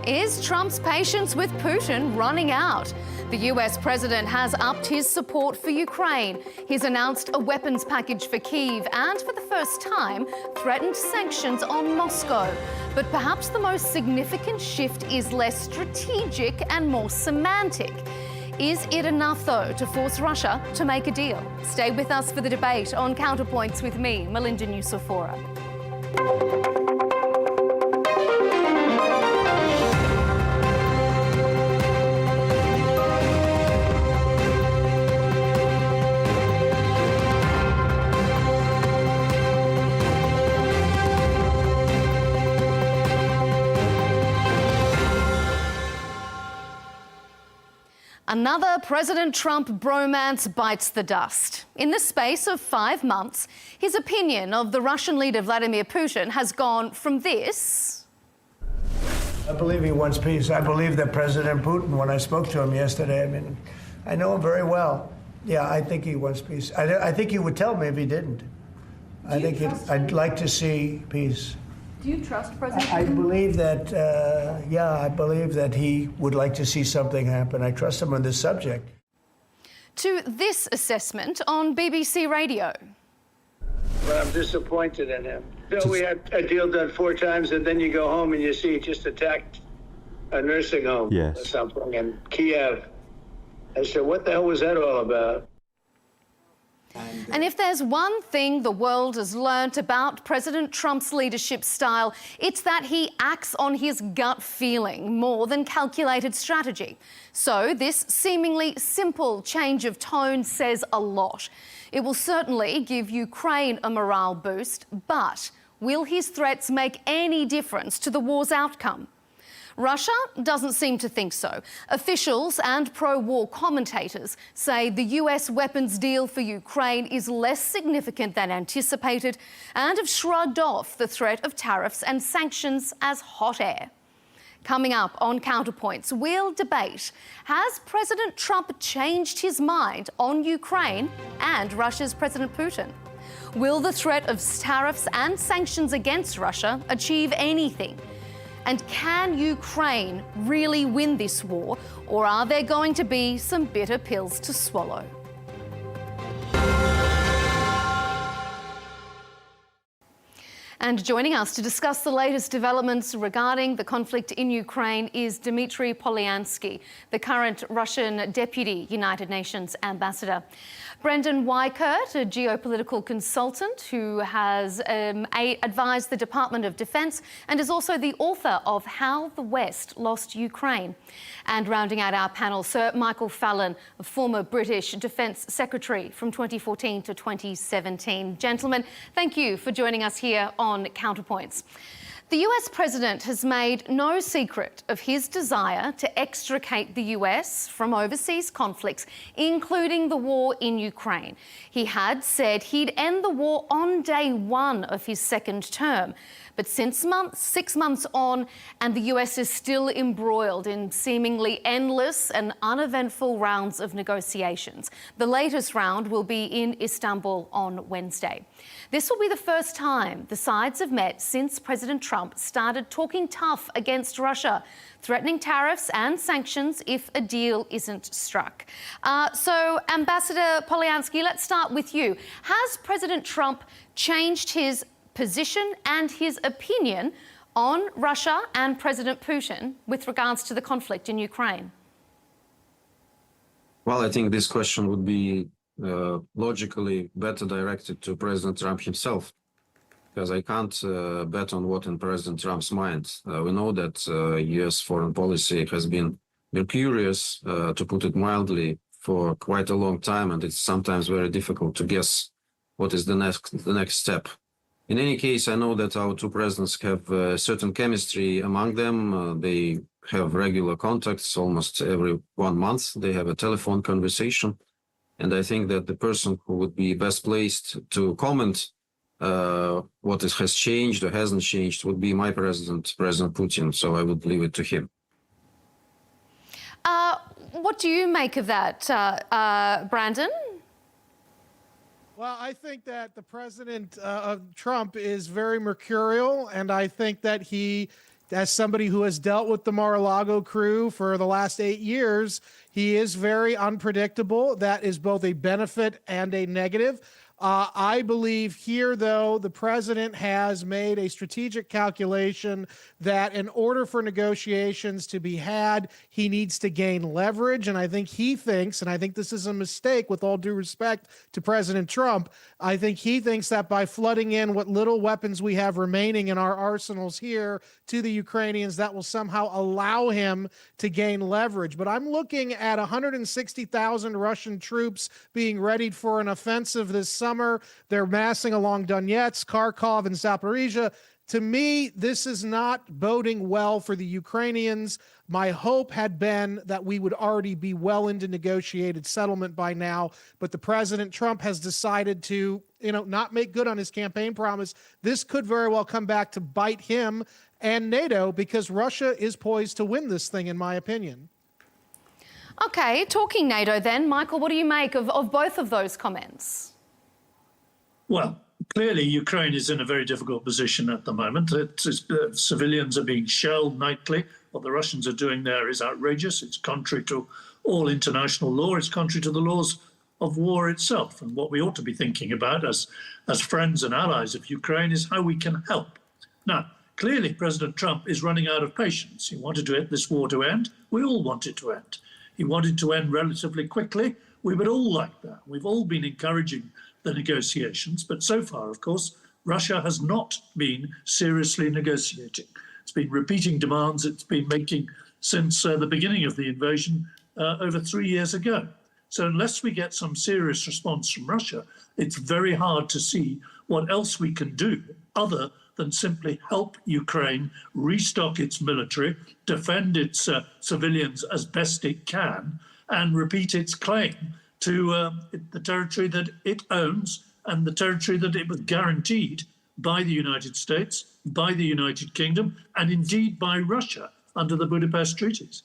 Is Trump's patience with Putin running out? The US president has upped his support for Ukraine. He's announced a weapons package for Kyiv and, for the first time, threatened sanctions on Moscow. But perhaps the most significant shift is less strategic and more semantic. Is it enough, though, to force Russia to make a deal? Stay with us for the debate on Counterpoints with me, Melinda Nusofora. Another President Trump bromance bites the dust. In the space of 5 months, his opinion of the Russian leader Vladimir Putin has gone from this... I believe he wants peace. I believe that President Putin, when I spoke to him yesterday, I mean, I know him very well. Yeah, I think he wants peace. I think he would tell me if he didn't. I'd like to see peace. Do you trust President Putin? I believe that, I believe that he would like to see something happen. I trust him on this subject. To this assessment on BBC Radio. Well, I'm disappointed in him. So we had a deal done 4 times, and then you go home and you see he just attacked a nursing home or something in Kyiv. I said, what the hell was that all about? And if there's one thing the world has learnt about President Trump's leadership style, it's that he acts on his gut feeling more than calculated strategy. So this seemingly simple change of tone says a lot. It will certainly give Ukraine a morale boost, but will his threats make any difference to the war's outcome? Russia doesn't seem to think so. Officials and pro-war commentators say the US weapons deal for Ukraine is less significant than anticipated and have shrugged off the threat of tariffs and sanctions as hot air. Coming up on Counterpoints, we'll debate, has President Trump changed his mind on Ukraine and Russia's President Putin? Will the threat of tariffs and sanctions against Russia achieve anything? And can Ukraine really win this war, or are there going to be some bitter pills to swallow? And joining us to discuss the latest developments regarding the conflict in Ukraine is Dmitry Polyansky, the current Russian Deputy United Nations Ambassador. Brendan Weikert, a geopolitical consultant who has advised the Department of Defence and is also the author of How the West Lost Ukraine. And rounding out our panel, Sir Michael Fallon, a former British Defence Secretary from 2014 to 2017. Gentlemen, thank you for joining us here on Counterpoints. The US president has made no secret of his desire to extricate the US from overseas conflicts, including the war in Ukraine. He had said he'd end the war on day 1 of his second term. But since 6 months on, and the US is still embroiled in seemingly endless and uneventful rounds of negotiations. The latest round will be in Istanbul on Wednesday. This will be the first time the sides have met since President Trump started talking tough against Russia, threatening tariffs and sanctions if a deal isn't struck. So, Ambassador Polyansky, let's start with you. Has President Trump changed his position and his opinion on Russia and President Putin with regards to the conflict in Ukraine? Well, I think this question would be logically better directed to President Trump himself, because I can't bet on what in President Trump's mind. We know that U.S. foreign policy has been mercurious, to put it mildly, for quite a long time, and it's sometimes very difficult to guess what is the next step. In any case, I know that our 2 presidents have certain chemistry among them. They have regular contacts almost every 1 month. They have a telephone conversation. And I think that the person who would be best placed to comment what has changed or hasn't changed would be my president, President Putin. So I would leave it to him. What do you make of that, Brandon? Well, I think that the president of Trump is very mercurial, and I think that he as somebody who has dealt with the Mar-a-Lago crew for the last 8 years, he is very unpredictable. That is both a benefit and a negative. I believe here, though, the president has made a strategic calculation that in order for negotiations to be had, he needs to gain leverage. And I think he thinks, and I think this is a mistake with all due respect to President Trump, I think he thinks that by flooding in what little weapons we have remaining in our arsenals here to the Ukrainians, that will somehow allow him to gain leverage. But I'm looking at 160,000 Russian troops being readied for an offensive this summer. They're massing along Donetsk, Kharkov, and Zaporizhia. To me, this is not boding well for the Ukrainians. My hope had been that we would already be well into negotiated settlement by now, but the President Trump has decided to, not make good on his campaign promise. This could very well come back to bite him and NATO because Russia is poised to win this thing, in my opinion. Okay, talking NATO then, Michael, what do you make of both of those comments? Well, clearly, Ukraine is in a very difficult position at the moment. Civilians are being shelled nightly. What the Russians are doing there is outrageous. It's contrary to all international law. It's contrary to the laws of war itself. And what we ought to be thinking about as friends and allies of Ukraine is how we can help. Now, clearly, President Trump is running out of patience. He wanted this war to end. We all want it to end. He wanted to end relatively quickly. We would all like that. We've all been encouraging the negotiations, but so far, of course, Russia has not been seriously negotiating. It's been repeating demands it's been making since the beginning of the invasion over 3 years ago. So unless we get some serious response from Russia, it's very hard to see what else we can do other than simply help Ukraine restock its military, defend its civilians as best it can, and repeat its claim to the territory that it owns and the territory that it was guaranteed by the United States, by the United Kingdom, and indeed by Russia under the Budapest treaties.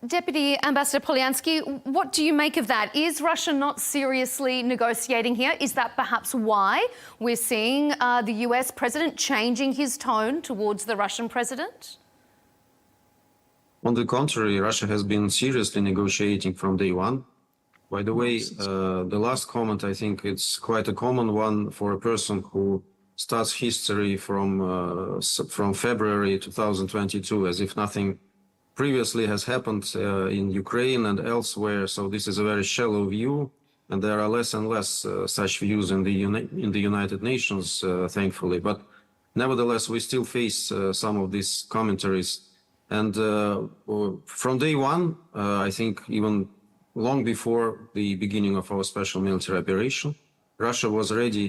Deputy Ambassador Polyansky, what do you make of that? Is Russia not seriously negotiating here? Is that perhaps why we're seeing the US president changing his tone towards the Russian president? On the contrary, Russia has been seriously negotiating from day one. By the way, the last comment, I think it's quite a common one for a person who starts history from February 2022, as if nothing previously has happened in Ukraine and elsewhere. So this is a very shallow view, and there are less and less such views in the United Nations, thankfully. But nevertheless, we still face some of these commentaries. And from day one, I think even long before the beginning of our special military operation, Russia was ready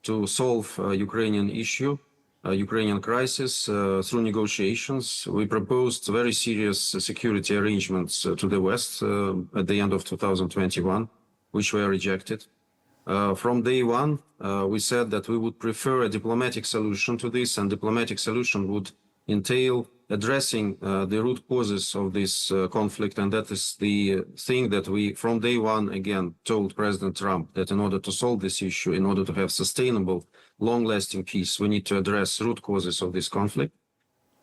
to solve Ukrainian issue, Ukrainian crisis through negotiations. We proposed very serious security arrangements to the West at the end of 2021, which were rejected. From day one, we said that we would prefer a diplomatic solution to this, and diplomatic solution would entail addressing the root causes of this conflict. And that is the thing that we, from day one, again, told President Trump, that in order to solve this issue, in order to have sustainable, long-lasting peace, we need to address root causes of this conflict.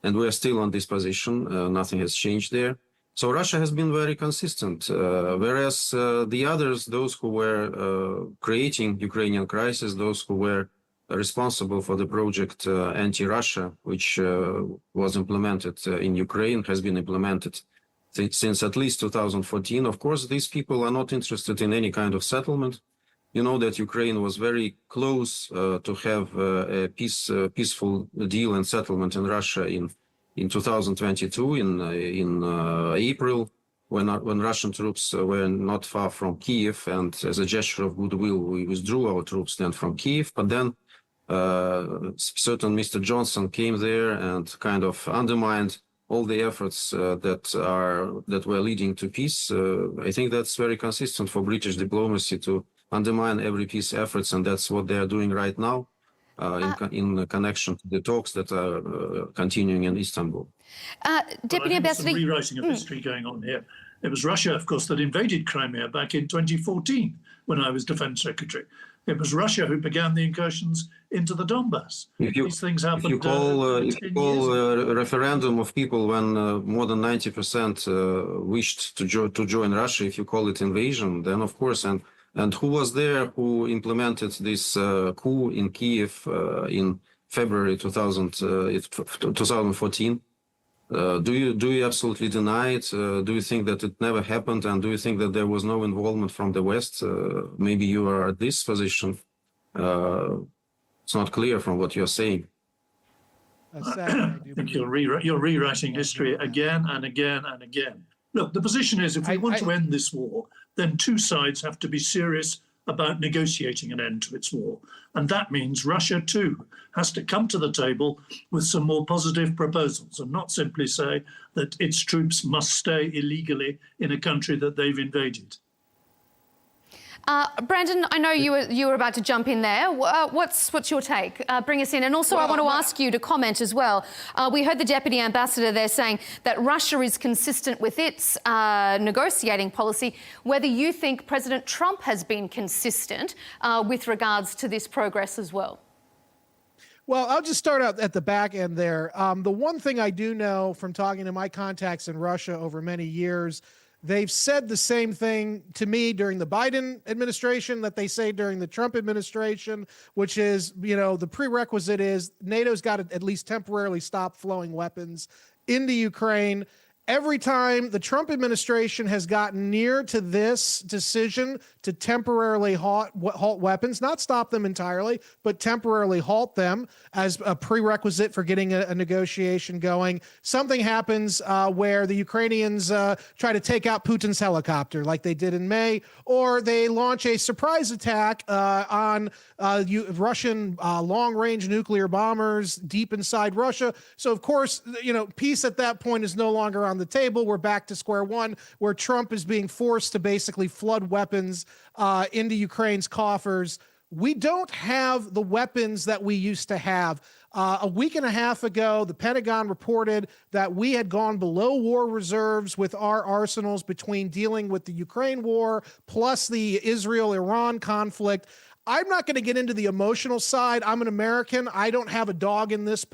And we are still on this position. Nothing has changed there. So Russia has been very consistent, whereas the others, those who were creating Ukrainian crisis, those who were responsible for the project anti-Russia, which was implemented in Ukraine, has been implemented since at least 2014. Of course, these people are not interested in any kind of settlement. You know that Ukraine was very close to have a peaceful deal and settlement in Russia in 2022, in April, when Russian troops were not far from Kyiv, and as a gesture of goodwill, we withdrew our troops then from Kyiv. But then certain Mr. Johnson came there and kind of undermined all the efforts that were leading to peace. I think that's very consistent for British diplomacy to undermine every peace efforts, and that's what they are doing right now in connection to the talks that are continuing in Istanbul. Deputy Ambassador, some rewriting of history going on here. It was Russia, of course, that invaded Crimea back in 2014 when I was Defense Secretary. It was Russia who began the incursions into the Donbass. These things happened. If you call, 10 if you call a referendum of people when more than 90% wished to join Russia, if you call it invasion, then of course, and who was there who implemented this coup in Kyiv in February 2014? Do you absolutely deny it? Do you think that it never happened? And do you think that there was no involvement from the West? Maybe you are at this position. It's not clear from what you're saying. I think you're rewriting history again and again and again. Look, the position is if we want to end this war, then two sides have to be serious about negotiating an end to its war. And that means Russia, too, has to come to the table with some more positive proposals and not simply say that its troops must stay illegally in a country that they've invaded. Brandon, I know you were about to jump in there. What's your take? Bring us in. And also, I want to ask you to comment as well. We heard the Deputy Ambassador there saying that Russia is consistent with its negotiating policy. Whether you think President Trump has been consistent with regards to this progress as well. Well, I'll just start out at the back end there. The one thing I do know from talking to my contacts in Russia over many years, they've said the same thing to me during the Biden administration that they say during the Trump administration, which is, you know, the prerequisite is NATO's got to at least temporarily stop flowing weapons into Ukraine. Every time the Trump administration has gotten near to this decision to temporarily halt weapons, not stop them entirely, but temporarily halt them as a prerequisite for getting a negotiation going, something happens where the Ukrainians try to take out Putin's helicopter like they did in May, or they launch a surprise attack on Russian long-range nuclear bombers deep inside Russia. So, of course, you know, peace at that point is no longer on the table. We're back to square one, where Trump is being forced to basically flood weapons into Ukraine's coffers. We don't have the weapons that we used to have. A week and a half ago, the Pentagon reported that we had gone below war reserves with our arsenals between dealing with the Ukraine war plus the Israel-Iran conflict. I'm not going to get into the emotional side. I'm an American. I don't have a dog in this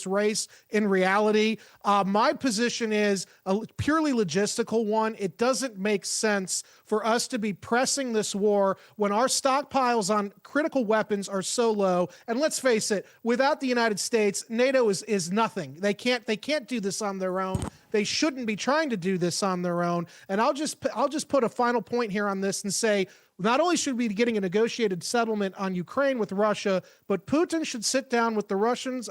race in reality. My position is a purely logistical one. It doesn't make sense for us to be pressing this war when our stockpiles on critical weapons are so low. And let's face it, without the United States, NATO is nothing. They can't do this on their own. They shouldn't be trying to do this on their own. And I'll just put a final point here on this and say, not only should we be getting a negotiated settlement on Ukraine with Russia, but Putin should sit down with the Russians.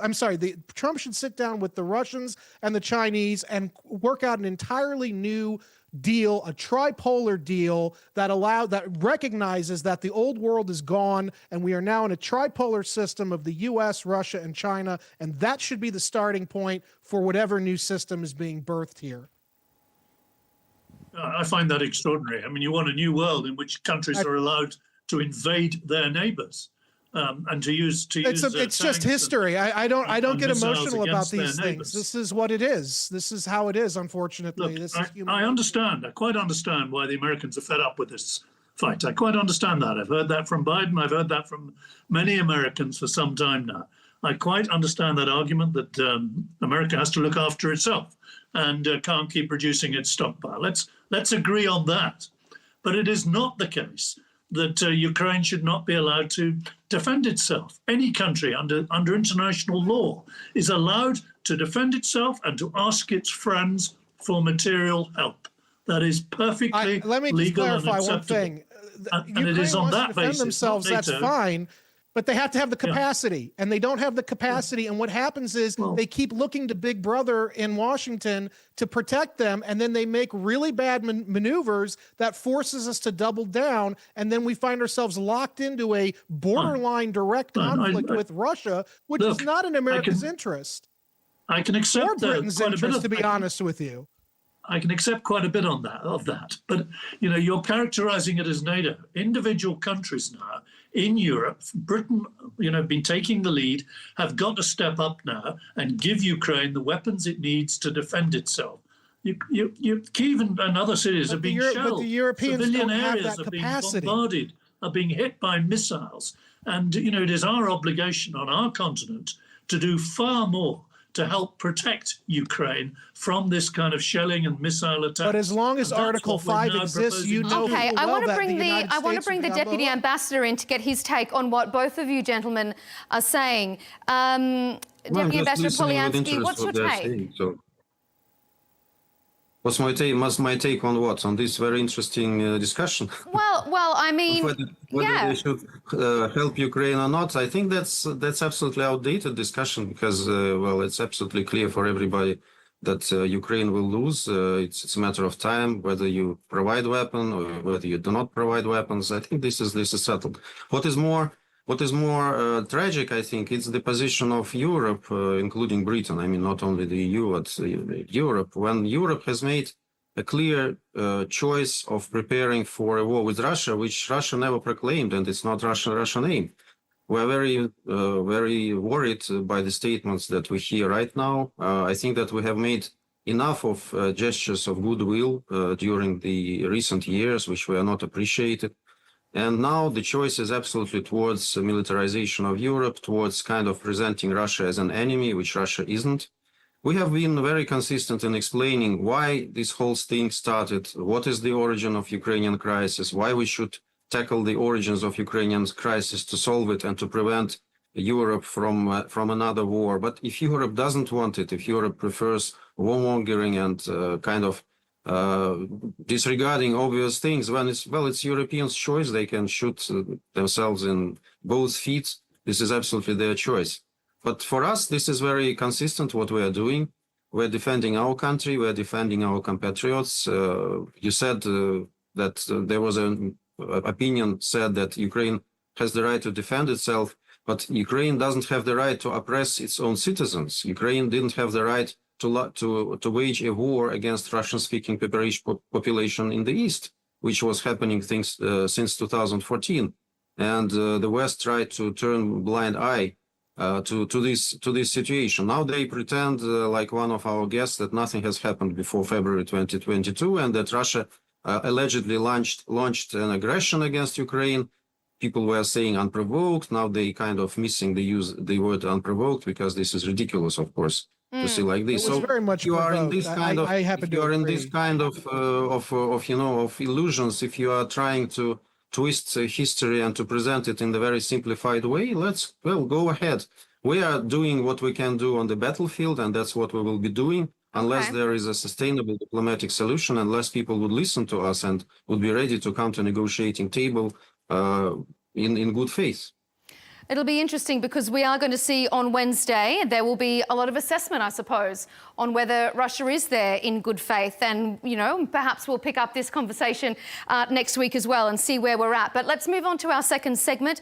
Trump should sit down with the Russians and the Chinese and work out an entirely new deal, a tripolar deal that recognizes that the old world is gone and we are now in a tripolar system of the US, Russia, and China. And that should be the starting point for whatever new system is being birthed here. I find that extraordinary. I mean, you want a new world in which countries are allowed to invade their neighbors and to use. It's just history. I don't get emotional about these things. This is what it is. This is how it is. Unfortunately, look, I understand. I quite understand why the Americans are fed up with this fight. I quite understand that. I've heard that from Biden. I've heard that from many Americans for some time now. I quite understand that argument that America has to look after itself and can't keep reducing its stockpile. Let's agree on that. But it is not the case that Ukraine should not be allowed to defend itself. Any country under international law is allowed to defend itself and to ask its friends for material help. That is perfectly let me legal just clarify and acceptable. one thing. And it is on that basis. Themselves, that's fine. But they have to have the capacity, and they don't have the capacity. And what happens is they keep looking to Big Brother in Washington to protect them, and then they make really bad maneuvers that forces us to double down, and then we find ourselves locked into a borderline direct conflict with Russia, which is not in America's interest. I can accept or Britain's interest, to be honest with you. I can accept quite a bit of that. But, you know, you're characterizing it as NATO. Individual countries now in Europe, Britain, you know, been taking the lead, have got to step up now and give Ukraine the weapons it needs to defend itself. Kyiv and other cities are being shelled. But the Europeans Civilian don't have areas that are being capacity. bombarded. are being hit by missiles. And, you know, it is our obligation on our continent to do far more to help protect Ukraine from this kind of shelling and missile attacks. But as long as Article 5 exists, you know okay, full well that the United I want to States bring the would be on Deputy hook. Ambassador in to get his take on what both of you gentlemen are saying. Well, Deputy I'm just Ambassador listening with Polyansky, interest what's your what they're take? saying, so. What's my take on what? On this very interesting discussion? Well, I mean, whether they should help Ukraine or not, I think that's absolutely outdated discussion because well, it's absolutely clear for everybody that Ukraine will lose. It's a matter of time whether you provide weapons or whether you do not provide weapons. I think this is settled. What is more tragic, I think, it's the position of Europe, including Britain. I mean, not only the EU, but Europe. When Europe has made a clear choice of preparing for a war with Russia, which Russia never proclaimed, and it's not Russian aim. We're very worried by the statements that we hear right now. I think that we have made enough of gestures of goodwill during the recent years, which were not appreciated. And now the choice is absolutely towards militarization of Europe, towards kind of presenting Russia as an enemy, which Russia isn't. We have been very consistent in explaining why this whole thing started, what is the origin of Ukrainian crisis, why we should tackle the origins of Ukrainian crisis to solve it and to prevent Europe from another war. But if Europe doesn't want it, if Europe prefers warmongering and kind of disregarding obvious things, when it's Europeans' choice, they can shoot themselves in both feet. This is absolutely their choice. But for us, this is very consistent what we are doing. We're defending our country, we're defending our compatriots. You said that there was an opinion said that Ukraine has the right to defend itself, but Ukraine doesn't have the right to oppress its own citizens. Ukraine didn't have the right to wage a war against Russian-speaking population in the East, which was happening since 2014. And the West tried to turn a blind eye to this situation. Now they pretend, like one of our guests, that nothing has happened before February 2022, and that Russia allegedly launched an aggression against Ukraine. People were saying unprovoked. Now they kind of missing the word unprovoked because this is ridiculous, of course, to see like this. It was very much you are in provoked. this kind of I happen to agree. Of illusions. If you are trying to twist history and to present it in the very simplified way, go ahead. We are doing what we can do on the battlefield, and that's what we will be doing. Unless there is a sustainable diplomatic solution, unless people would listen to us and would be ready to come to a negotiating table in good faith. It'll be interesting because we are going to see on Wednesday, there will be a lot of assessment, I suppose, on whether Russia is there in good faith. And, you know, perhaps we'll pick up this conversation next week as well and see where we're at. But let's move on to our second segment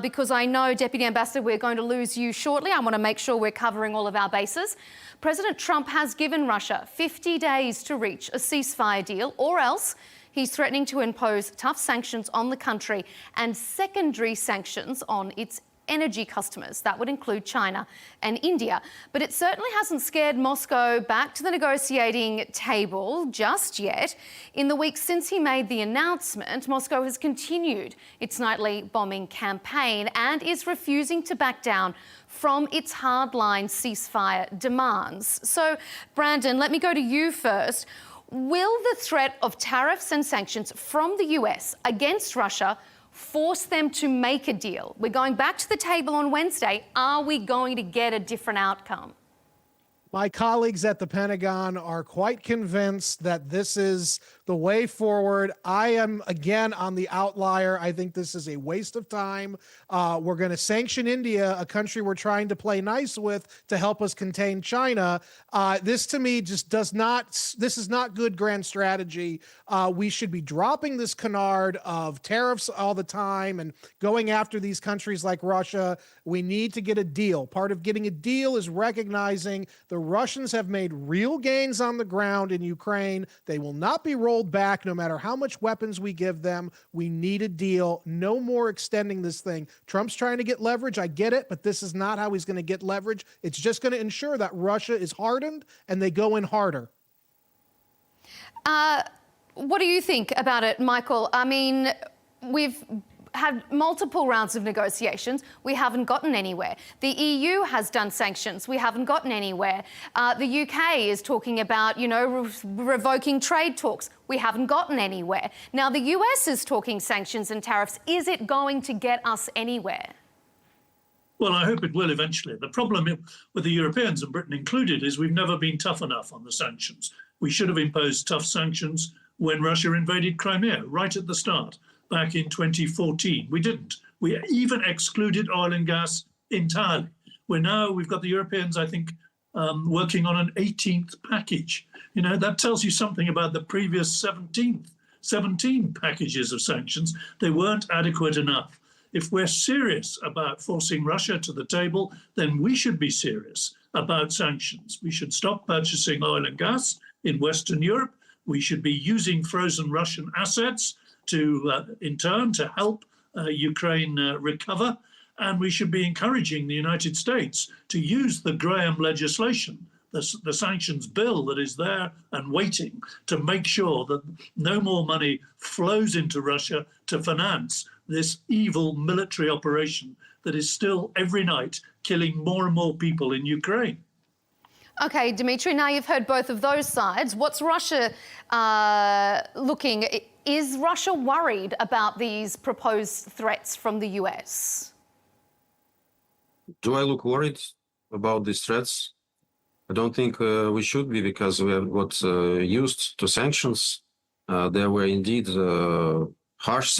because I know, Deputy Ambassador, we're going to lose you shortly. I want to make sure we're covering all of our bases. President Trump has given Russia 50 days to reach a ceasefire deal, or else he's threatening to impose tough sanctions on the country and secondary sanctions on its energy customers. That would include China and India. But it certainly hasn't scared Moscow back to the negotiating table just yet. In the weeks since he made the announcement, Moscow has continued its nightly bombing campaign and is refusing to back down from its hardline ceasefire demands. So, Brandon, let me go to you first. Will the threat of tariffs and sanctions from the US against Russia force them to make a deal? We're going back to the table on Wednesday. Are we going to get a different outcome? My colleagues at the Pentagon are quite convinced that this is the way forward. I am, again, on the outlier. I think this is a waste of time. We're going to sanction India, a country we're trying to play nice with to help us contain China. This, to me, just this is not good grand strategy. We should be dropping this canard of tariffs all the time and going after these countries like Russia. We need to get a deal. Part of getting a deal is recognizing the Russians have made real gains on the ground in Ukraine. They will not be rolled back no matter how much weapons we give them. We need a deal. No more extending this thing. Trump's trying to get leverage. I get it, but this is not how he's going to get leverage. It's just going to ensure that Russia is hardened and they go in harder. What do you think about it, Michael? I mean, had multiple rounds of negotiations. We haven't gotten anywhere. The EU has done sanctions. We haven't gotten anywhere. The UK is talking about, you know, revoking trade talks. We haven't gotten anywhere. Now, the US is talking sanctions and tariffs. Is it going to get us anywhere? Well, I hope it will eventually. The problem with the Europeans, and Britain included, is we've never been tough enough on the sanctions. We should have imposed tough sanctions when Russia invaded Crimea, right at the start, back in 2014. We didn't. We even excluded oil and gas entirely. We've got the Europeans, I think, working on an 18th package. You know, that tells you something about the previous 17 packages of sanctions. They weren't adequate enough. If we're serious about forcing Russia to the table, then we should be serious about sanctions. We should stop purchasing oil and gas in Western Europe. We should be using frozen Russian assets to, in turn, to help Ukraine recover. And we should be encouraging the United States to use the Graham legislation, the sanctions bill that is there and waiting, to make sure that no more money flows into Russia to finance this evil military operation that is still every night killing more and more people in Ukraine. Okay, Dmitry, now you've heard both of those sides. What's Russia looking? Is Russia worried about these proposed threats from the US? Do I look worried about these threats? I don't think we should be, because we have got used to sanctions. There were indeed harshest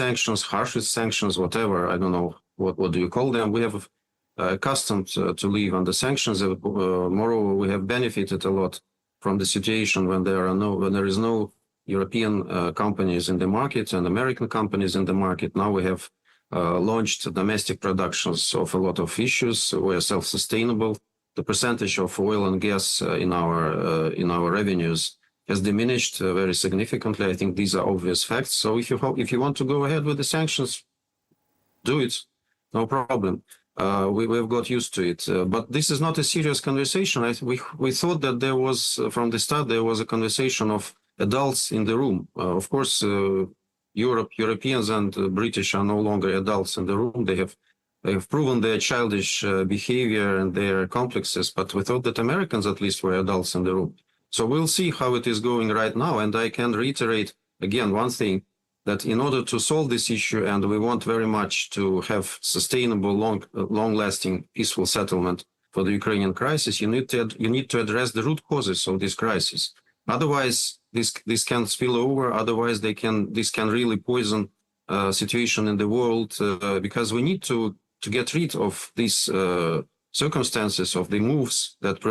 sanctions, whatever. I don't know what do you call them. We have accustomed to live under sanctions. Moreover, we have benefited a lot from the situation when there is no European companies in the market and American companies in the market. Now we have launched domestic productions of a lot of issues. We are self-sustainable. The percentage of oil and gas in our revenues has diminished very significantly. I think these are obvious facts. So if you want to go ahead with the sanctions, do it, no problem. We've got used to it, but this is not a serious conversation. We thought that there was, from the start, there was a conversation of adults in the room. Of course, Europeans and British are no longer adults in the room. They have proven their childish behavior and their complexes, but we thought that Americans at least were adults in the room. So we'll see how it is going right now. And I can reiterate again one thing, that in order to solve this issue, and we want very much to have sustainable, long-lasting, peaceful settlement for the Ukrainian crisis, you need to address the root causes of this crisis. Otherwise, this can spill over. Otherwise, this can really poison situation in the world, because we need to get rid of these circumstances, of the moves that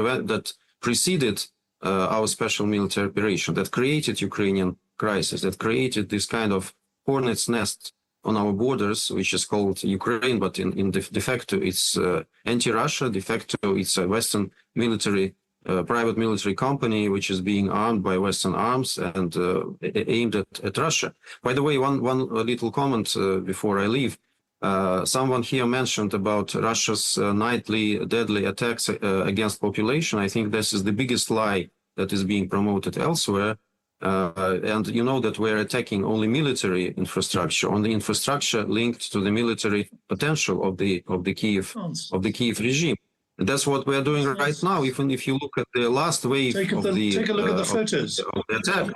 preceded our special military operation, that created Ukrainian crisis, that created this kind of hornet's nest on our borders, which is called Ukraine, but in de facto it's anti-Russia. De facto it's a Western military, private military company, which is being armed by Western arms and aimed at Russia. By the way, one little comment before I leave. Someone here mentioned about Russia's nightly deadly attacks against population. I think this is the biggest lie that is being promoted elsewhere. And you know that we're attacking only military infrastructure, on the infrastructure linked to the military potential of the Kyiv regime. And that's what we're doing right now. Even if you look at the last wave take a look at the photos of the attack.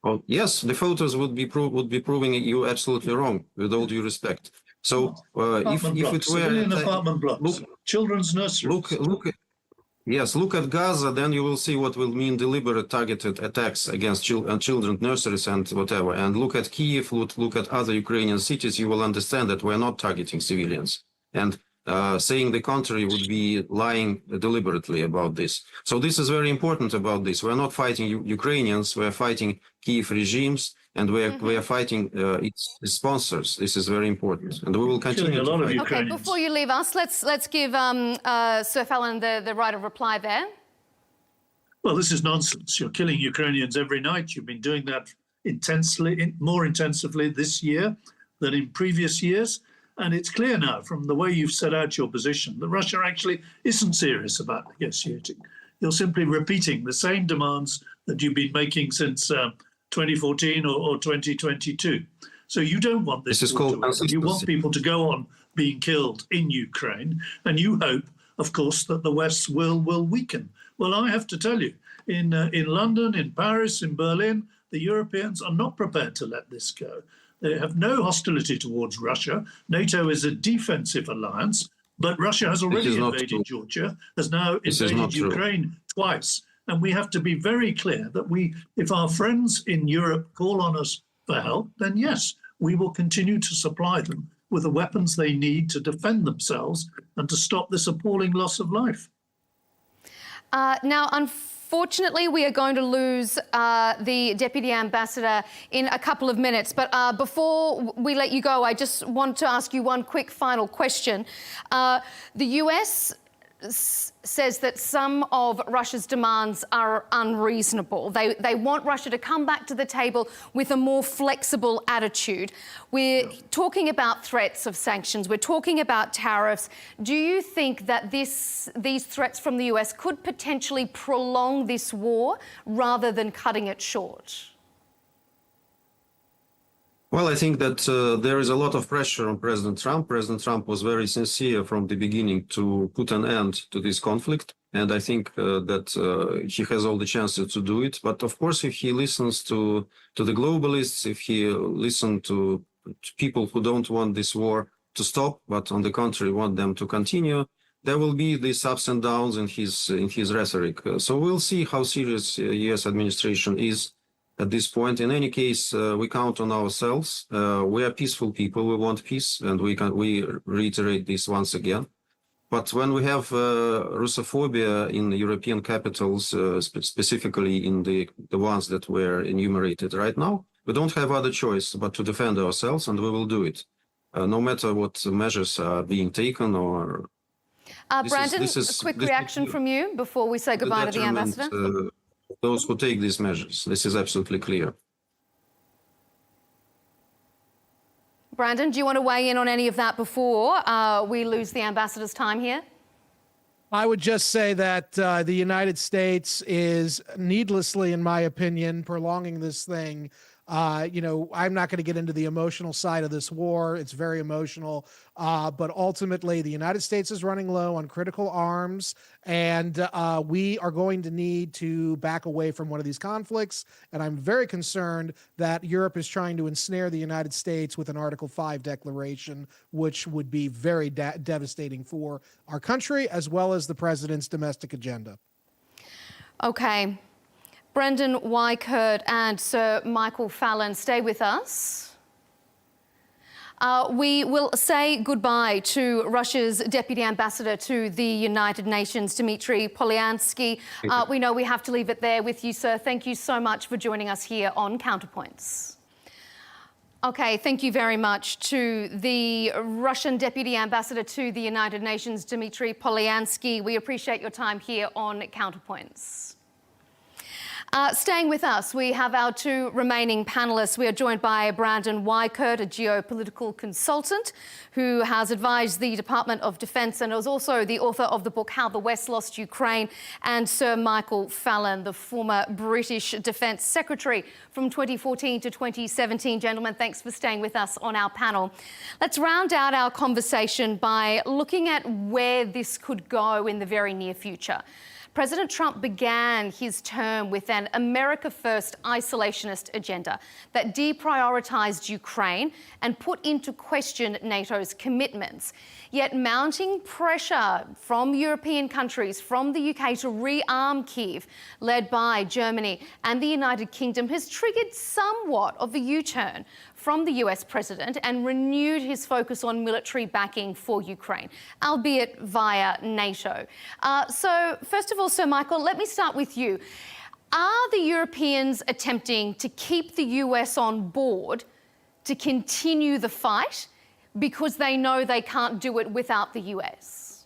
Oh, yes, the photos would be proving you absolutely wrong, with all due respect. So if it were apartment blocks, children's nurseries. Look at Gaza, then you will see what will mean deliberate targeted attacks against children, nurseries and whatever. And look at Kyiv, look at other Ukrainian cities, you will understand that we're not targeting civilians. And saying the contrary would be lying deliberately about this. So this is very important about this. We're not fighting Ukrainians, we're fighting Kyiv regimes, and we are fighting its sponsors. This is very important, and we will continue to fight. Okay, before you leave us, let's give Sir Fallon the right of reply there. Well, this is nonsense. You're killing Ukrainians every night. You've been doing that more intensively this year than in previous years. And it's clear now from the way you've set out your position that Russia actually isn't serious about negotiating. You're simply repeating the same demands that you've been making since 2014 or 2022. So you don't want this war to end. You want people to go on being killed in Ukraine, and you hope, of course, that the West will weaken. Well, I have to tell you, in London, in Paris, in Berlin, the Europeans are not prepared to let this go. They have no hostility towards Russia. NATO is a defensive alliance, but Russia has already invaded Georgia, has now invaded Ukraine twice. And we have to be very clear that if our friends in Europe call on us for help, then yes, we will continue to supply them with the weapons they need to defend themselves and to stop this appalling loss of life. Now, unfortunately, we are going to lose the Deputy Ambassador in a couple of minutes. But before we let you go, I just want to ask you one quick final question. The US says that some of Russia's demands are unreasonable. They want Russia to come back to the table with a more flexible attitude. We're talking about threats of sanctions. We're talking about tariffs. Do you think that these threats from the US could potentially prolong this war rather than cutting it short? Well, I think that there is a lot of pressure on President Trump. President Trump was very sincere from the beginning to put an end to this conflict. And I think that he has all the chances to do it. But of course, if he listens to the globalists, if he listens to people who don't want this war to stop, but on the contrary, want them to continue, there will be these ups and downs in his rhetoric. So we'll see how serious US administration is at this point. In any case, we count on ourselves. We are peaceful people. We want peace, and we reiterate this once again. But when we have Russophobia in the European capitals, specifically in the ones that were enumerated right now, we don't have other choice but to defend ourselves, and we will do it, no matter what measures are being taken. Or Brandon, a quick reaction from you before we say goodbye to the ambassador. Those who take these measures. This is absolutely clear. Brandon, do you want to weigh in on any of that before we lose the ambassador's time here? I would just say that the United States is needlessly, in my opinion, prolonging this thing. I'm not going to get into the emotional side of this war. It's very emotional. But ultimately, the United States is running low on critical arms, and we are going to need to back away from one of these conflicts. And I'm very concerned that Europe is trying to ensnare the United States with an Article 5 declaration, which would be very devastating for our country as well as the president's domestic agenda. Okay. Brendan Weichert and Sir Michael Fallon, stay with us. We will say goodbye to Russia's Deputy Ambassador to the United Nations, Dmitry Polyansky. We know we have to leave it there with you, sir. Thank you so much for joining us here on CounterPoints. Okay, thank you very much to the Russian Deputy Ambassador to the United Nations, Dmitry Polyansky. We appreciate your time here on CounterPoints. Staying with us, we have our two remaining panellists. We are joined by Brandon Weichert, a geopolitical consultant who has advised the Department of Defence and is also the author of the book How the West Lost Ukraine, and Sir Michael Fallon, the former British Defence Secretary from 2014 to 2017. Gentlemen, thanks for staying with us on our panel. Let's round out our conversation by looking at where this could go in the very near future. President Trump began his term with an America First isolationist agenda that deprioritized Ukraine and put into question NATO's commitments. Yet mounting pressure from European countries, from the UK to rearm Kyiv, led by Germany and the United Kingdom, has triggered somewhat of a U-turn from the US president and renewed his focus on military backing for Ukraine, albeit via NATO. So first of all, Sir Michael, let me start with you. Are the Europeans attempting to keep the US on board to continue the fight because they know they can't do it without the US?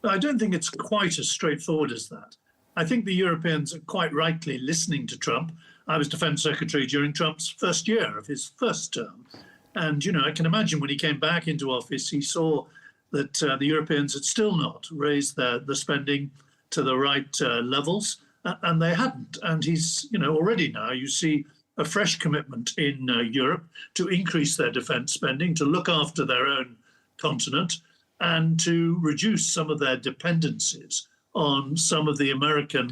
I don't think it's quite as straightforward as that. I think the Europeans are quite rightly listening to Trump. I was Defence Secretary during Trump's first year of his first term. And, I can imagine when he came back into office, he saw that the Europeans had still not raised the spending to the right levels, and they hadn't. And he's, already now you see a fresh commitment in Europe to increase their defense spending, to look after their own continent, and to reduce some of their dependencies on some of the American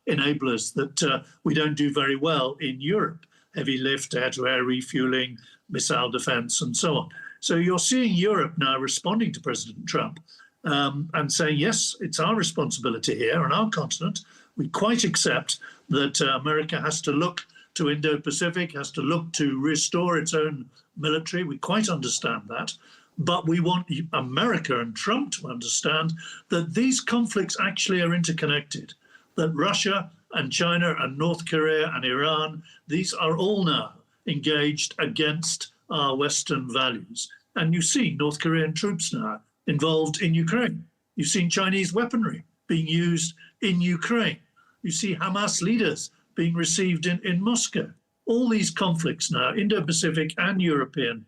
enablers that we don't do very well in Europe: heavy lift, air-to-air refueling, missile defense, and so on. So you're seeing Europe now responding to President Trump and saying, yes, it's our responsibility here on our continent. We quite accept that America has to look to Indo-Pacific, has to look to restore its own military. We quite understand that. But we want America and Trump to understand that these conflicts actually are interconnected, that Russia and China and North Korea and Iran, these are all now engaged against our Western values. And you see North Korean troops now involved in Ukraine. You've seen Chinese weaponry being used in Ukraine. You see Hamas leaders being received in Moscow. All these conflicts now, Indo-Pacific and European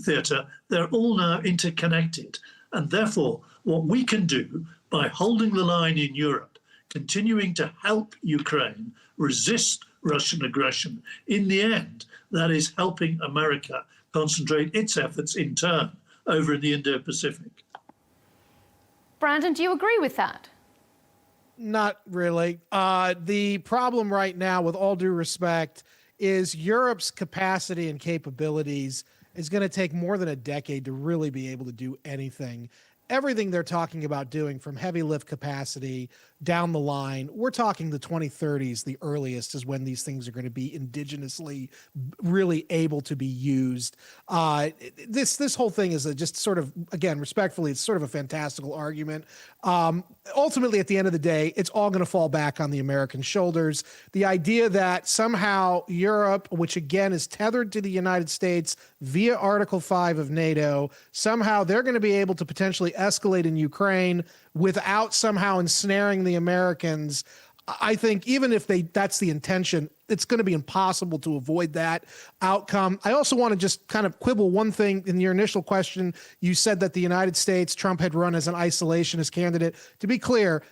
theatre, they're all now interconnected. And therefore, what we can do by holding the line in Europe, continuing to help Ukraine resist Russian aggression, in the end, that is helping America concentrate its efforts in turn over in the Indo-Pacific. Brandon, do you agree with that? Not really. The problem right now, with all due respect, is Europe's capacity and capabilities is going to take more than a decade to really be able to do anything. Everything they're talking about doing, from heavy lift capacity down the line, we're talking the 2030s, the earliest, is when these things are going to be indigenously really able to be used. This whole thing is just sort of, again, respectfully, it's sort of a fantastical argument. Ultimately, at the end of the day, it's all going to fall back on the American shoulders. The idea that somehow Europe, which again is tethered to the United States via Article 5 of NATO, somehow they're going to be able to potentially escalate in Ukraine without somehow ensnaring the Americans. I think even if that's the intention, it's going to be impossible to avoid that outcome. I also want to just kind of quibble one thing. In your initial question, you said that the United States, Trump had run as an isolationist candidate. To be clear,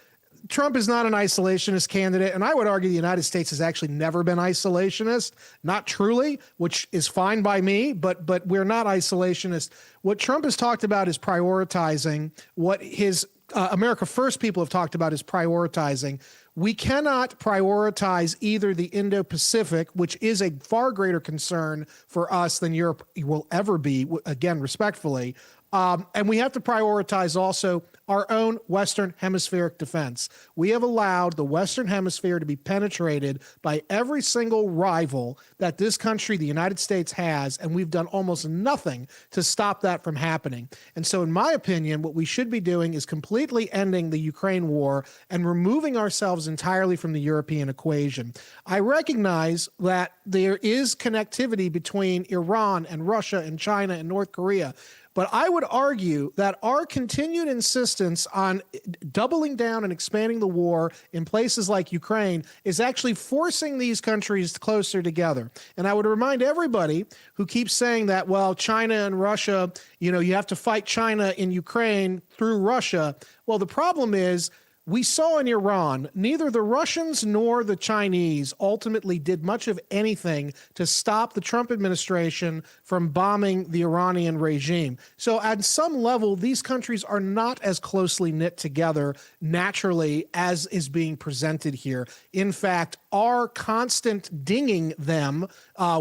Trump is not an isolationist candidate, and I would argue the United States has actually never been isolationist, not truly, which is fine by me, but we're not isolationist. What Trump has talked about is prioritizing. What his America First people have talked about is prioritizing. We cannot prioritize either the Indo-Pacific, which is a far greater concern for us than Europe will ever be, again, respectfully, and we have to prioritize also our own Western hemispheric defense. We have allowed the Western hemisphere to be penetrated by every single rival that this country, the United States, has, and we've done almost nothing to stop that from happening. And so, in my opinion, what we should be doing is completely ending the Ukraine war and removing ourselves entirely from the European equation. I recognize that there is connectivity between Iran and Russia and China and North Korea. But I would argue that our continued insistence on doubling down and expanding the war in places like Ukraine is actually forcing these countries closer together. And I would remind everybody who keeps saying that, well, China and Russia, you have to fight China in Ukraine through Russia. Well, the problem is, we saw in Iran, neither the Russians nor the Chinese ultimately did much of anything to stop the Trump administration from bombing the Iranian regime. So at some level, these countries are not as closely knit together naturally as is being presented here. In fact, our constant dinging them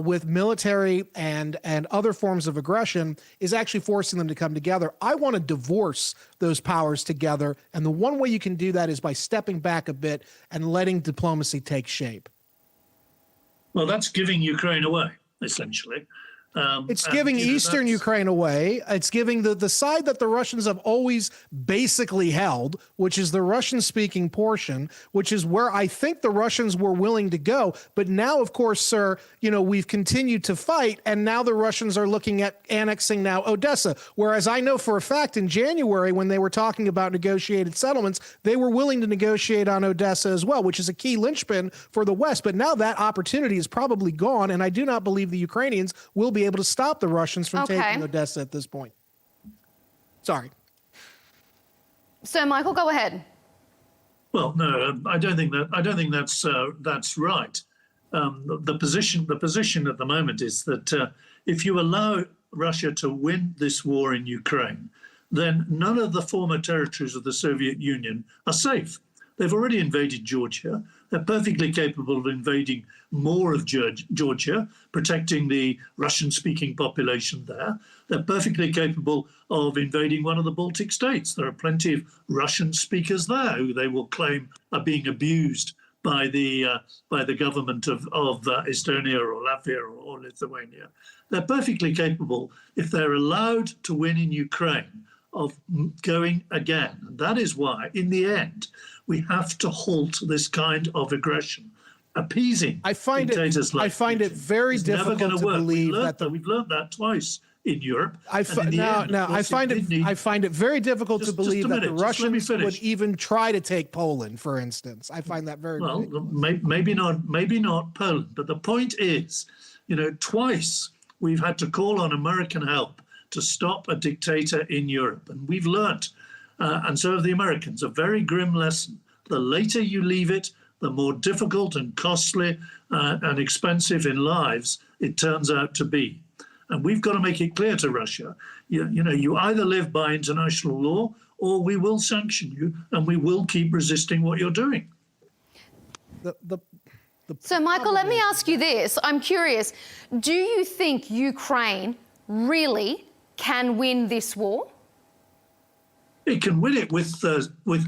with military and other forms of aggression is actually forcing them to come together. I want to divorce those powers together, and the one way you can do that is by stepping back a bit and letting diplomacy take shape. Well, that's giving Ukraine away, essentially. It's giving Eastern Ukraine away. It's giving the side that the Russians have always basically held, which is the Russian-speaking portion, which is where I think the Russians were willing to go. But now, of course, sir, we've continued to fight, and now the Russians are looking at annexing now Odessa. Whereas I know for a fact in January, when they were talking about negotiated settlements, they were willing to negotiate on Odessa as well, which is a key linchpin for the West. But now that opportunity is probably gone, and I do not believe the Ukrainians will be able to stop the Russians from taking Odessa at this point. Sorry. So, Michael, go ahead. Well, no, I don't think that's right. the position at the moment is that if you allow Russia to win this war in Ukraine, then none of the former territories of the Soviet Union are safe. They've already invaded Georgia. They're perfectly capable of invading more of Georgia, protecting the Russian-speaking population there. They're perfectly capable of invading one of the Baltic states. There are plenty of Russian speakers there who they will claim are being abused by the government of Estonia or Latvia or Lithuania. They're perfectly capable, if they're allowed to win in Ukraine, of going again. And that is why, in the end, we have to halt this kind of aggression. Appeasing dictators like Putin it very difficult to believe we've learned that twice in Europe. I find it very difficult to believe that the Russians would even try to take Poland, for instance. I find that very maybe not Poland, but the point is, twice we've had to call on American help to stop a dictator in Europe, and we've learnt, and so have the Americans, a very grim lesson. The later you leave it, the more difficult and costly and expensive in lives it turns out to be. And we've got to make it clear to Russia, you either live by international law or we will sanction you and we will keep resisting what you're doing. So, Michael, let me ask you this. I'm curious. Do you think Ukraine really can win this war? It can win it with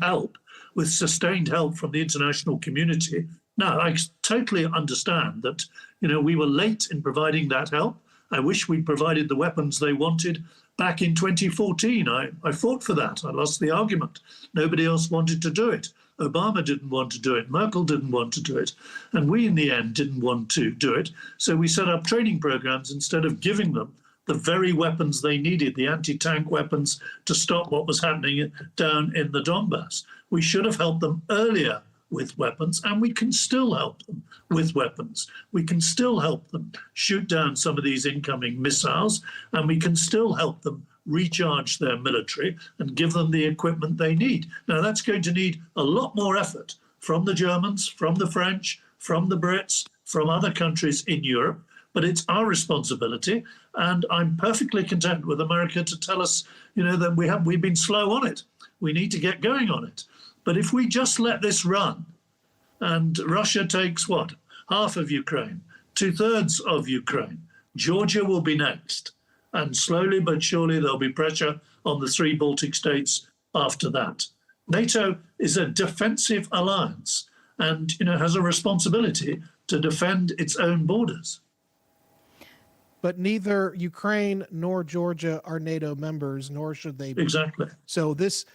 help, with sustained help from the international community. Now, I totally understand that, we were late in providing that help. I wish we provided the weapons they wanted back in 2014. I fought for that. I lost the argument. Nobody else wanted to do it. Obama didn't want to do it. Merkel didn't want to do it. And we, in the end, didn't want to do it. So we set up training programs instead of giving them the very weapons they needed, the anti-tank weapons, to stop what was happening down in the Donbass. We should have helped them earlier with weapons, and we can still help them with weapons. We can still help them shoot down some of these incoming missiles, and we can still help them recharge their military and give them the equipment they need. Now, that's going to need a lot more effort from the Germans, from the French, from the Brits, from other countries in Europe, but it's our responsibility. And I'm perfectly content with America to tell us, that we've been slow on it. We need to get going on it. But if we just let this run and Russia takes what? Half of Ukraine, 2/3 of Ukraine, Georgia will be next. And slowly but surely there'll be pressure on the 3 Baltic states after that. NATO is a defensive alliance and has a responsibility to defend its own borders. But neither Ukraine nor Georgia are NATO members, nor should they be. Exactly. So this,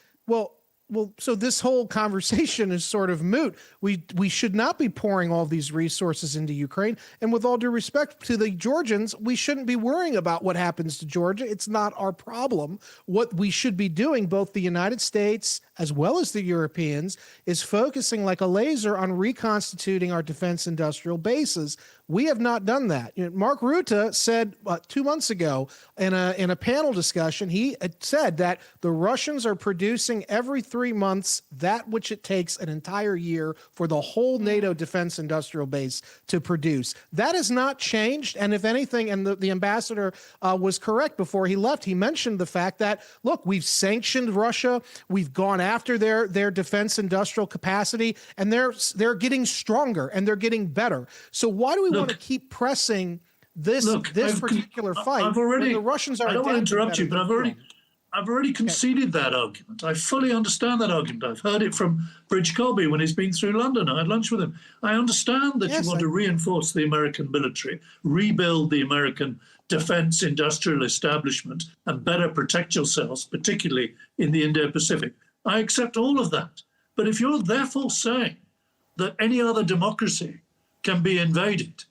so this whole conversation is sort of moot. We should not be pouring all these resources into Ukraine. And with all due respect to the Georgians, we shouldn't be worrying about what happens to Georgia. It's not our problem. What we should be doing, both the United States as well as the Europeans, is focusing like a laser on reconstituting our defense industrial bases. We have not done that. Mark Rutte said 2 months ago in a panel discussion, he said that the Russians are producing every 3 months that which it takes an entire year for the whole NATO defense industrial base to produce. That has not changed. And if anything, and the ambassador was correct before he left, he mentioned the fact that, look, we've sanctioned Russia. We've gone after their defense industrial capacity, and they're getting stronger and they're getting better. So why do we want to keep pressing this particular fight when the Russians are? I don't want to interrupt you, but I've already conceded that argument. I fully understand that argument. I've heard it from Bridge Colby when he's been through London. I had lunch with him. I understand that you want to reinforce the American military, rebuild the American defense industrial establishment, and better protect yourselves, particularly in the Indo-Pacific. I accept all of that. But if you're therefore saying that any other democracy can be invaded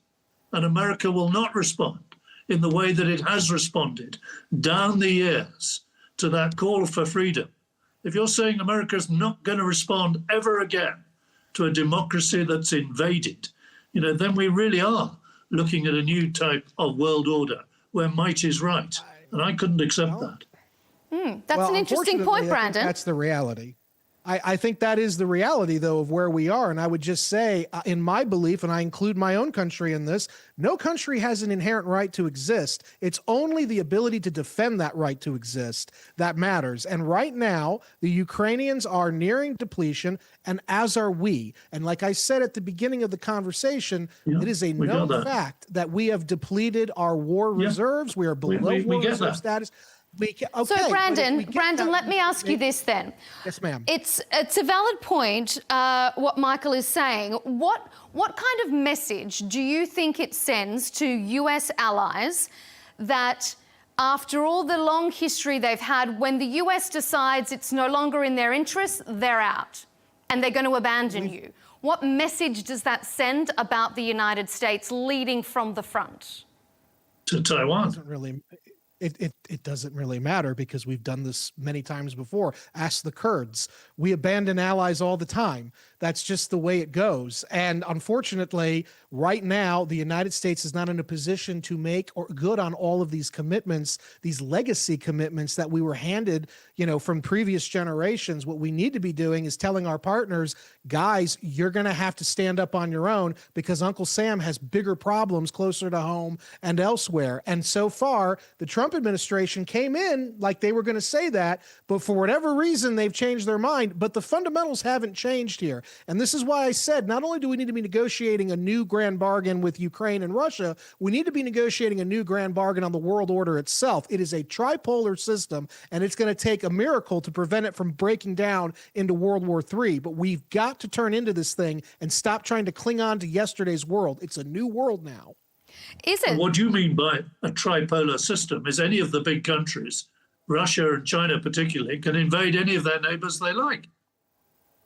and America will not respond in the way that it has responded down the years to that call for freedom, if you're saying America's not going to respond ever again to a democracy that's invaded, then we really are looking at a new type of world order where might is right. And I couldn't accept that. That's an interesting point, Brandon. That's the reality. I think that is the reality, though, of where we are. And I would just say, in my belief, and I include my own country in this, no country has an inherent right to exist. It's only the ability to defend that right to exist that matters. And right now, the Ukrainians are nearing depletion, and as are we. And like I said at the beginning of the conversation, it is a known fact that we have depleted our war reserves. We are below war reserve status. So Brandon, let me ask you this then. Yes, ma'am. It's a valid point, what Michael is saying. What kind of message do you think it sends to US allies that after all the long history they've had, when the US decides it's no longer in their interest, they're out and they're going to abandon you? What message does that send about the United States leading from the front? To Taiwan. It doesn't really matter, because we've done this many times before. Ask the Kurds. We abandon allies all the time. That's just the way it goes. And unfortunately, right now, the United States is not in a position to make good on all of these commitments, these legacy commitments that we were handed, from previous generations. What we need to be doing is telling our partners, guys, you're going to have to stand up on your own, because Uncle Sam has bigger problems closer to home and elsewhere. And so far, the Trump administration came in like they were going to say that, but for whatever reason, they've changed their mind. But the fundamentals haven't changed here. And this is why I said, not only do we need to be negotiating a new grand bargain with Ukraine and Russia, we need to be negotiating a new grand bargain on the world order itself. It is a tripolar system, and it's going to take a miracle to prevent it from breaking down into World War III. But we've got to turn into this thing and stop trying to cling on to yesterday's world. It's a new world now. Is it? What do you mean by a tripolar system? Is any of the big countries, Russia and China particularly, can invade any of their neighbors they like?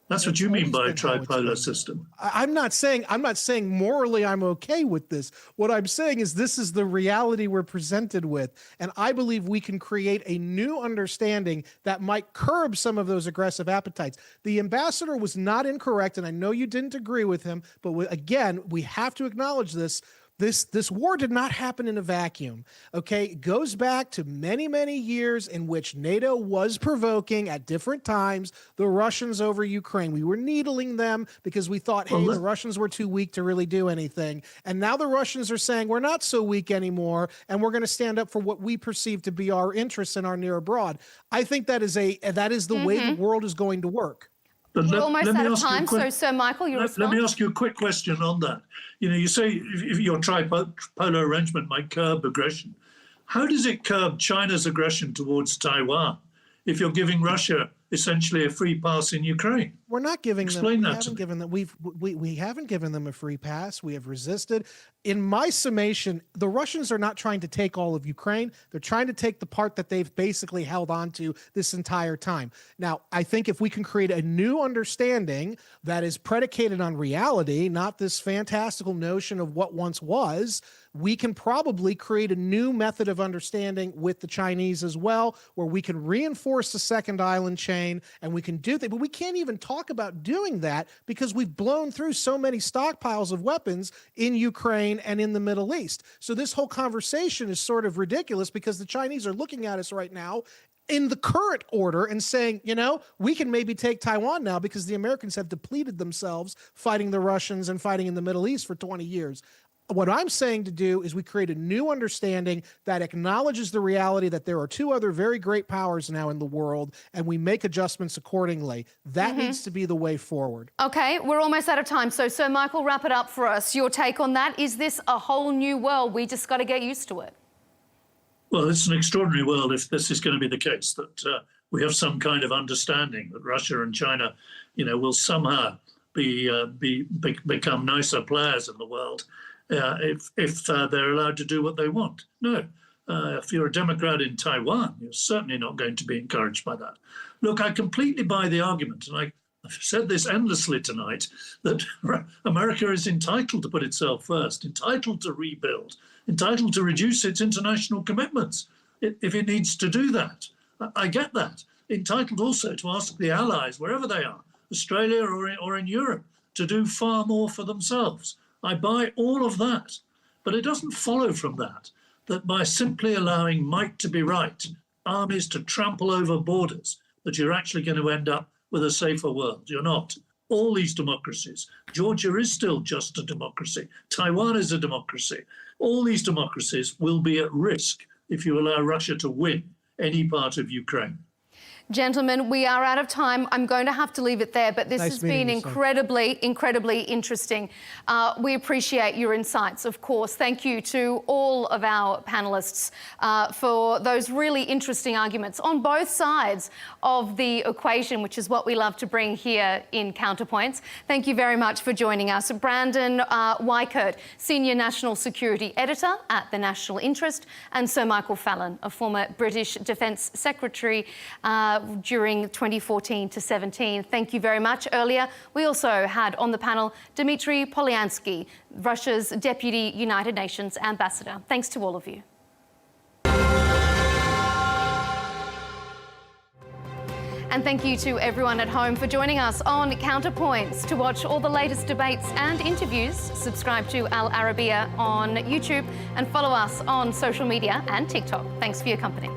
That's what you mean by a tripolar system. I'm not saying morally I'm okay with this. What I'm saying is this is the reality we're presented with. And I believe we can create a new understanding that might curb some of those aggressive appetites. The ambassador was not incorrect, and I know you didn't agree with him, but again, we have to acknowledge this. This war did not happen in a vacuum, okay? It goes back to many, many years in which NATO was provoking at different times the Russians over Ukraine. We were needling them because we thought, hey, the Russians were too weak to really do anything. And now the Russians are saying, we're not so weak anymore, and we're going to stand up for what we perceive to be our interests in our near abroad. I think that is the way the world is going to work. We're almost out of time, so Michael, your response? Let me ask you a quick question on that. You say if your tripolar arrangement might curb aggression. How does it curb China's aggression towards Taiwan if you're giving Russia essentially a free pass in Ukraine? We're not giving them. Explain that to me. We haven't given them a free pass. We have resisted. In my summation, the Russians are not trying to take all of Ukraine. They're trying to take the part that they've basically held on to this entire time. Now, I think if we can create a new understanding that is predicated on reality, not this fantastical notion of what once was, we can probably create a new method of understanding with the Chinese as well, where we can reinforce the second island chain, and we can do that. But we can't even talk about doing that because we've blown through so many stockpiles of weapons in Ukraine and in the Middle East. So this whole conversation is sort of ridiculous because the Chinese are looking at us right now in the current order and saying, we can maybe take Taiwan now because the Americans have depleted themselves fighting the Russians and fighting in the Middle East for 20 years. What I'm saying to do is we create a new understanding that acknowledges the reality that there are two other very great powers now in the world, and we make adjustments accordingly. That needs to be the way forward. Okay, we're almost out of time. So Michael, wrap it up for us. Your take on that. Is this a whole new world? We just got to get used to it. Well, it's an extraordinary world if this is going to be the case, that we have some kind of understanding that Russia and China, will somehow become nicer players in the world. If they're allowed to do what they want. No, if you're a Democrat in Taiwan, you're certainly not going to be encouraged by that. Look, I completely buy the argument, and I've said this endlessly tonight, that America is entitled to put itself first, entitled to rebuild, entitled to reduce its international commitments if it needs to do that. I get that. Entitled also to ask the allies, wherever they are, Australia or in Europe, to do far more for themselves. I buy all of that, but it doesn't follow from that by simply allowing might to be right, armies to trample over borders, that you're actually going to end up with a safer world. You're not. All these democracies. Georgia is still just a democracy. Taiwan is a democracy. All these democracies will be at risk if you allow Russia to win any part of Ukraine. Gentlemen, we are out of time. I'm going to have to leave it there, but this has been incredibly interesting. We appreciate your insights, of course. Thank you to all of our panellists for those really interesting arguments on both sides of the equation, which is what we love to bring here in Counterpoints. Thank you very much for joining us. Brandon Weichert, Senior National Security Editor at The National Interest, and Sir Michael Fallon, a former British Defence Secretary during 2014 to 17. Thank you very much. Earlier, we also had on the panel Dmitry Polyansky, Russia's Deputy United Nations Ambassador. Thanks to all of you. And thank you to everyone at home for joining us on Counterpoints. To watch all the latest debates and interviews, subscribe to Al Arabiya on YouTube and follow us on social media and TikTok. Thanks for your company.